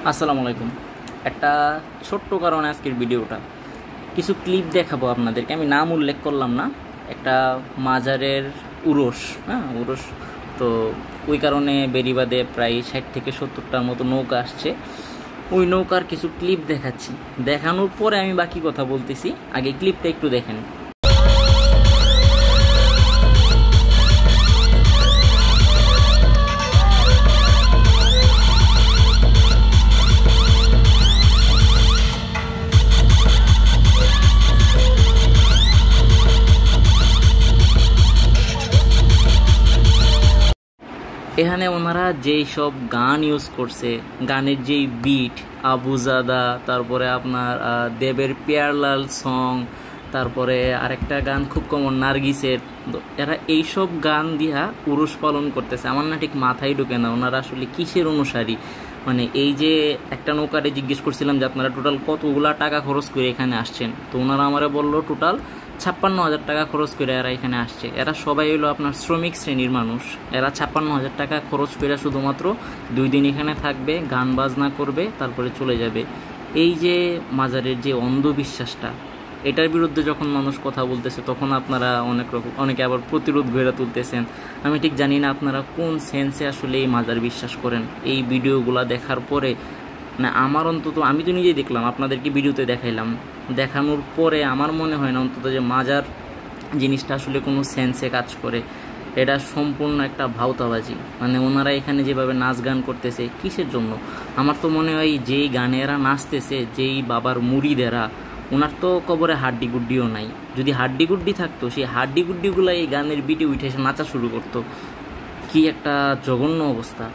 আসসালামু আলাইকুম। একটা ছোট্ট কারণে আজকের ভিডিওটা কিছু ক্লিপ দেখাবো আপনাদেরকে। আমি নাম উল্লেখ করলাম না, একটা মাজারের উরস, হ্যাঁ উরস। তো ওই কারণে বেরিবাদে প্রায় 60 থেকে 70টার মতো নৌকা আসছে। ওই নৌকার কিছু ক্লিপ দেখাচ্ছি, দেখানোর পরে আমি বাকি কথা বলতেছি। আগে ক্লিপটা একটু দেখেন। এখানে ওনারা যেই সব গান ইউজ করছে, গানের যেই বিট, আবুজাদা, তারপরে আপনার দেবের পেয়ারলাল সং, তারপরে আরেকটা গান খুব কমন নার্গিসের। এরা এইসব গান দিয়া উরুস পালন করতেছে। আমার না ঠিক মাথায় ঢুকে না ওনারা আসলে কিসের অনুসারী। মানে এই যে একটা নৌকারে জিজ্ঞেস করছিলাম যে আপনারা টোটাল কতগুলা টাকা খরচ করে এখানে আসছেন, তো ওনারা আমারে বললো টোটাল 56,000 টাকা খরচ করে এরা এখানে আসছে। এরা সবাই হলো আপনার শ্রমিক শ্রেণীর মানুষ। এরা 56,000 টাকা খরচ করে শুধুমাত্র 2 দিন এখানে থাকবে, গান বাজনা করবে, তারপরে চলে যাবে। এই যে মাজারের যে অন্ধবিশ্বাসটা, এটার বিরুদ্ধে যখন মানুষ কথা বলতেছে তখন আপনারা অনেকে আবার প্রতিরোধ গড়ে তুলতেছেন। আমি ঠিক জানি না আপনারা কোন সেন্সে আসলে এই মাজার বিশ্বাস করেন। এই ভিডিওগুলো দেখার পরে না, আমার অন্তত, আমি তো নিজেই দেখলাম, আপনাদেরকে ভিডিওতে দেখাইলাম, দেখানোর পরে আমার মনে হয় না অন্তত যে মাজার জিনিসটা আসলে কোনো সেন্সে কাজ করে। এটা সম্পূর্ণ একটা ভাওতাবাজি। মানে ওনারা এখানে যেভাবে নাচ গান করতেছে কিসের জন্য? আমার তো মনে হয় যেই গানে এরা নাচতেছে, যেই বাবার মুরিদেরা, ওনার তো কবরে হাড্ডি গুড্ডিও নাই। যদি হাড্ডি গুড্ডি থাকতো, সেই হাড্ডি গুড্ডিগুলো এই গানের বিটে উঠে এসে নাচা শুরু করতো। কি একটা জঘন্য অবস্থা।